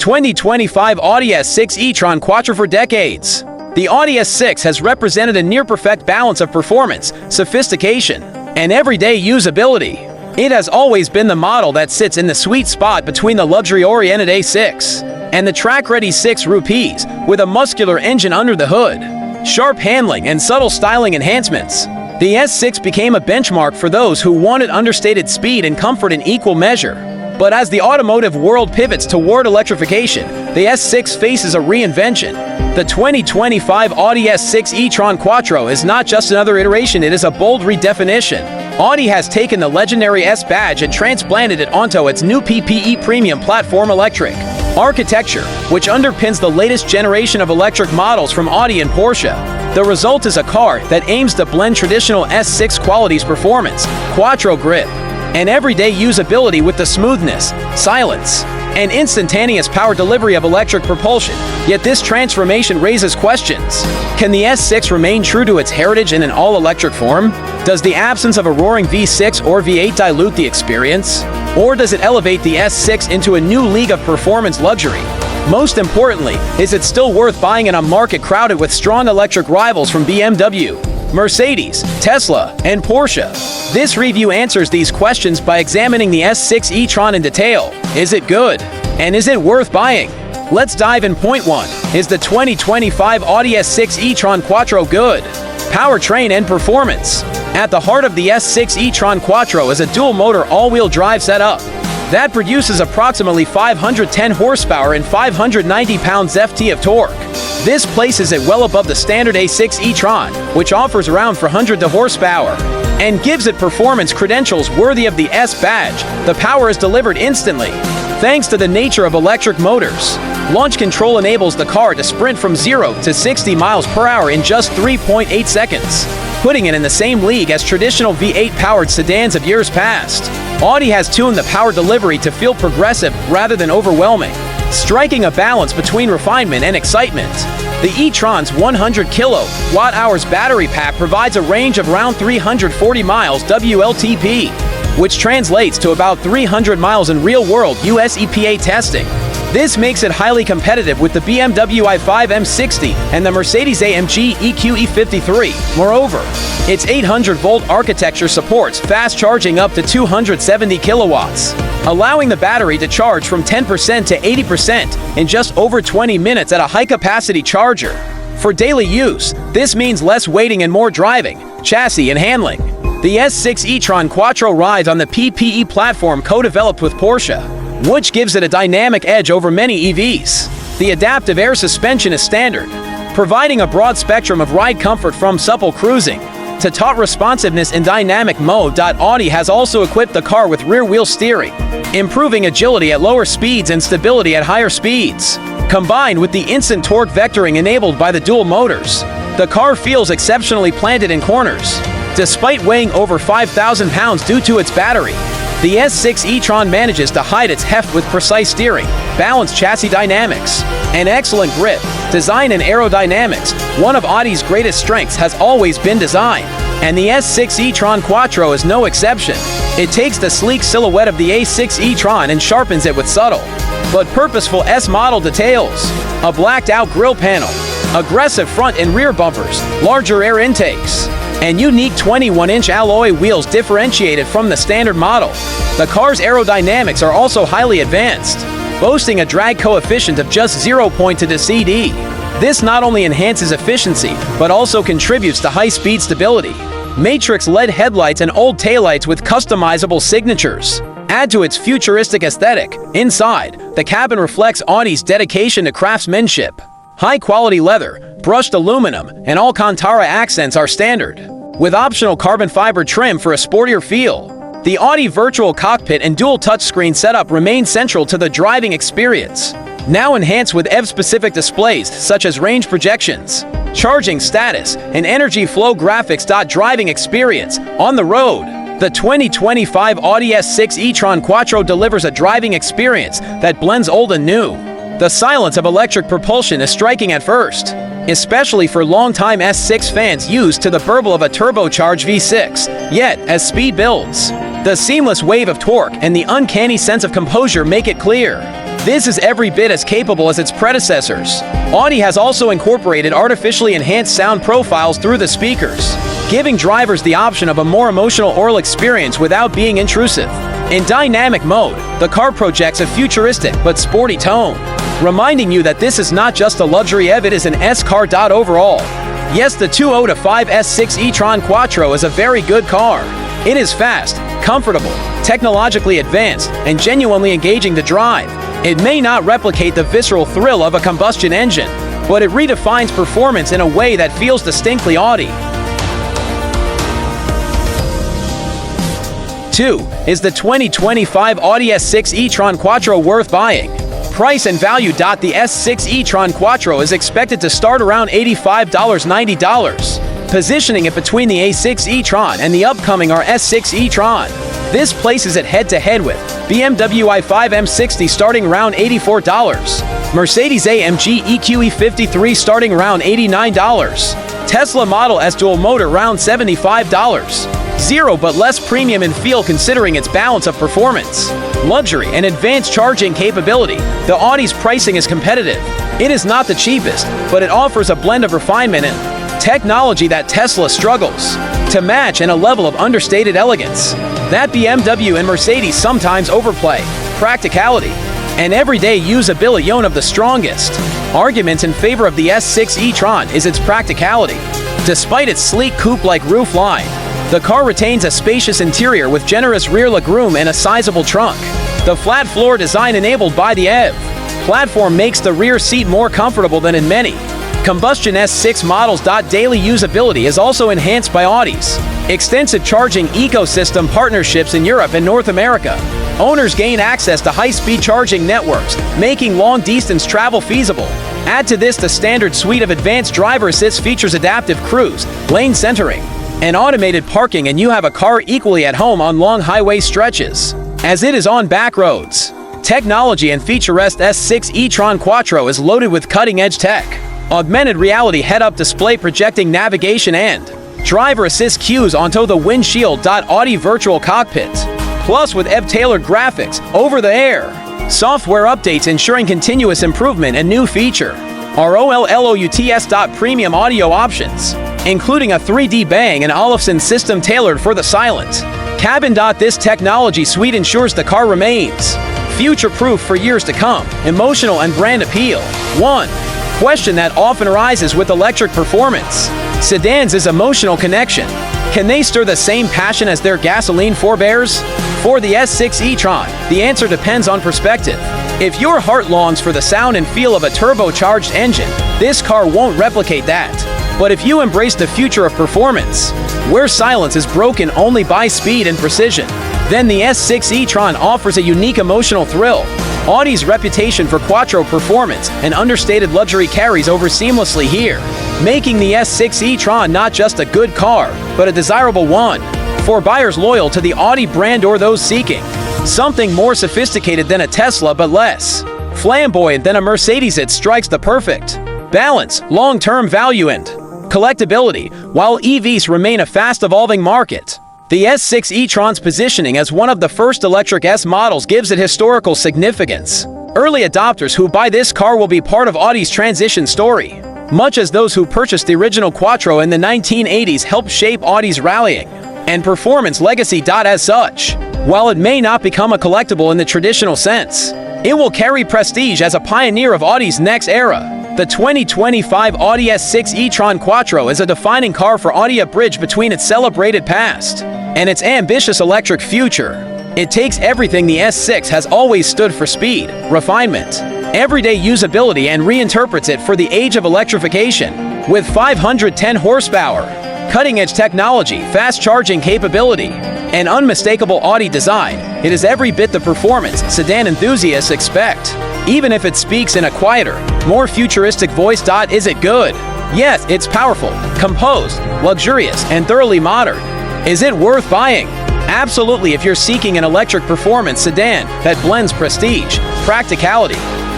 2025 Audi S6 e-tron Quattro. For decades, the Audi S6 has represented a near-perfect balance of performance, sophistication, and everyday usability. It has always been the model that sits in the sweet spot between the luxury-oriented A6 and the track-ready 6 rupees, with a muscular engine under the hood, sharp handling, and subtle styling enhancements. The S6 became a benchmark for those who wanted understated speed and comfort in equal measure. But as the automotive world pivots toward electrification, the S6 faces a reinvention. The 2025 Audi S6 e-tron Quattro is not just another iteration, it is a bold redefinition. Audi has taken the legendary S badge and transplanted it onto its new PPE premium platform electric architecture, which underpins the latest generation of electric models from Audi and Porsche. The result is a car that aims to blend traditional S6 qualities, performance, Quattro grip, and everyday usability with the smoothness, silence, and instantaneous power delivery of electric propulsion. Yet this transformation raises questions. Can the S6 remain true to its heritage in an all-electric form? Does the absence of a roaring V6 or V8 dilute the experience? Or does it elevate the S6 into a new league of performance luxury? Most importantly, is it still worth buying in a market crowded with strong electric rivals from BMW, Mercedes, Tesla, and Porsche? This review answers these questions by examining the S6 e-tron in detail. Is it good? And is it worth buying? Let's dive in. Point 1. Is the 2025 Audi S6 e-tron Quattro good? Powertrain and performance. At the heart of the S6 e-tron Quattro is a dual-motor all-wheel drive setup that produces approximately 510 horsepower and 590 pounds-ft of torque. This places it well above the standard A6 e-tron, which offers around 400 horsepower, and gives it performance credentials worthy of the S badge. The power is delivered instantly, thanks to the nature of electric motors. Launch control enables the car to sprint from 0 to 60 miles per hour in just 3.8 seconds, putting it in the same league as traditional V8-powered sedans of years past. Audi has tuned the power delivery to feel progressive rather than overwhelming, striking a balance between refinement and excitement. The e-tron's 100 kilowatt-hours battery pack provides a range of around 340 miles WLTP, which translates to about 300 miles in real-world US EPA testing. This makes it highly competitive with the BMW i5 M60 and the Mercedes-AMG EQE 53. Moreover, its 800-volt architecture supports fast charging up to 270 kilowatts, allowing the battery to charge from 10% to 80% in just over 20 minutes at a high-capacity charger. For daily use, this means less waiting and more driving, chassis, and handling. The S6 e-tron Quattro rides on the PPE platform co-developed with Porsche, which gives it a dynamic edge over many EVs. The adaptive air suspension is standard, providing a broad spectrum of ride comfort from supple cruising to taut responsiveness in dynamic mode. Audi has also equipped the car with rear-wheel steering, improving agility at lower speeds and stability at higher speeds. Combined with the instant torque vectoring enabled by the dual motors, the car feels exceptionally planted in corners. Despite weighing over 5,000 pounds due to its battery, the S6 e-tron manages to hide its heft with precise steering, balanced chassis dynamics, and excellent grip. Design and aerodynamics, one of Audi's greatest strengths, has always been design, and the S6 e-tron Quattro is no exception. It takes the sleek silhouette of the A6 e-tron and sharpens it with subtle but purposeful S-model details. A blacked-out grille panel, aggressive front and rear bumpers, larger air intakes, and unique 21-inch alloy wheels differentiate it from the standard model. The car's aerodynamics are also highly advanced, boasting a drag coefficient of just 0.2 to CD. This not only enhances efficiency, but also contributes to high-speed stability. Matrix LED headlights and old taillights with customizable signatures add to its futuristic aesthetic. Inside, the cabin reflects Audi's dedication to craftsmanship. High-quality leather, brushed aluminum, and Alcantara accents are standard, with optional carbon fiber trim for a sportier feel. The Audi virtual cockpit and dual touchscreen setup remain central to the driving experience, now enhanced with EV-specific displays such as range projections, charging status, and energy flow graphics. Driving experience on the road. The 2025 Audi S6 e-tron Quattro delivers a driving experience that blends old and new. The silence of electric propulsion is striking at first, especially for longtime S6 fans used to the burble of a turbocharged V6. Yet, as speed builds, the seamless wave of torque and the uncanny sense of composure make it clear This is every bit as capable as its predecessors. Audi has also incorporated artificially enhanced sound profiles through the speakers, giving drivers the option of a more emotional oral experience without being intrusive. In dynamic mode, the car projects a futuristic but sporty tone, reminding you that this is not just a luxury EV, it is an S-car. Overall, yes, the 2.0 S6 e-tron Quattro is a very good car. It is fast, comfortable, technologically advanced, and genuinely engaging to drive. It may not replicate the visceral thrill of a combustion engine, but it redefines performance in a way that feels distinctly Audi. 2. Is the 2025 Audi S6 e-tron Quattro worth buying? Price and value. The S6 e-tron Quattro is expected to start around $85–90, positioning it between the A6 e-tron and the upcoming S6 e-tron. This places it head-to-head with BMW i5 M60 starting around $84, Mercedes-AMG EQE 53 starting around $89, Tesla Model S dual motor around $75. Zero but less premium in feel considering its balance of performance, luxury, and advanced charging capability. The Audi's pricing is competitive. It is not the cheapest, but it offers a blend of refinement and technology that Tesla struggles to match, and a level of understated elegance that BMW and Mercedes sometimes overplay. Practicality and everyday usability. One of the strongest arguments in favor of the S6 e-tron is its practicality. Despite its sleek coupe-like roof line, the car retains a spacious interior with generous rear legroom and a sizable trunk. The flat floor design enabled by the EV platform makes the rear seat more comfortable than in many combustion S6 models. Daily usability is also enhanced by Audi's extensive charging ecosystem partnerships in Europe and North America. Owners gain access to high-speed charging networks, making long-distance travel feasible. Add to this the standard suite of advanced driver assist features, adaptive cruise, lane centering, and automated parking, and you have a car equally at home on long highway stretches as it is on back roads. Technology and feature-rest S6 e-tron Quattro is loaded with cutting-edge tech. Augmented reality head-up display projecting navigation and driver assist cues onto the windshield. Audi virtual cockpit, plus with EV-tailored graphics, over-the-air software updates ensuring continuous improvement, and new feature OLED premium audio options, including a 3D Bang & Olufsen system tailored for the silent cabin. This technology suite ensures the car remains future-proof for years to come. Emotional and brand appeal. 1. Question that often arises with electric performance sedans is emotional connection. Can they stir the same passion as their gasoline forebears? For the S6 e-tron, the answer depends on perspective. If your heart longs for the sound and feel of a turbocharged engine, this car won't replicate that. But if you embrace the future of performance, where silence is broken only by speed and precision, then the S6 e-tron offers a unique emotional thrill. Audi's reputation for Quattro performance and understated luxury carries over seamlessly here, making the S6 e-tron not just a good car, but a desirable one for buyers loyal to the Audi brand or those seeking something more sophisticated than a Tesla but less flamboyant than a Mercedes. It strikes the perfect balance, long-term value and collectability. While EVs remain a fast-evolving market, the S6 e-tron's positioning as one of the first electric S models gives it historical significance. Early adopters who buy this car will be part of Audi's transition story, much as those who purchased the original Quattro in the 1980s helped shape Audi's rallying and performance legacy. As such, while it may not become a collectible in the traditional sense, it will carry prestige as a pioneer of Audi's next era. The 2025 Audi S6 e-tron Quattro is a defining car for Audi, a bridge between its celebrated past and its ambitious electric future. It takes everything the S6 has always stood for: speed, refinement, everyday usability, and reinterprets it for the age of electrification. With 510 horsepower, cutting-edge technology, fast charging capability, and unmistakable Audi design, it is every bit the performance sedan enthusiasts expect, even if it speaks in a quieter, more futuristic voice. Is it good? Yes, it's powerful, composed, luxurious, and thoroughly modern. Is it worth buying? Absolutely, if you're seeking an electric performance sedan that blends prestige, practicality,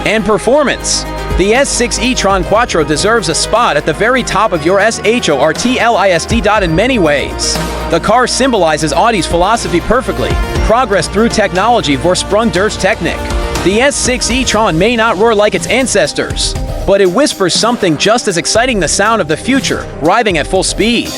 and performance. The S6 e-tron Quattro deserves a spot at the very top of your SHORT list. In many ways, the car symbolizes Audi's philosophy perfectly: progress through technology, Vorsprung durch Technik. The S6 e-tron may not roar like its ancestors, but it whispers something just as exciting: the sound of the future, arriving at full speed.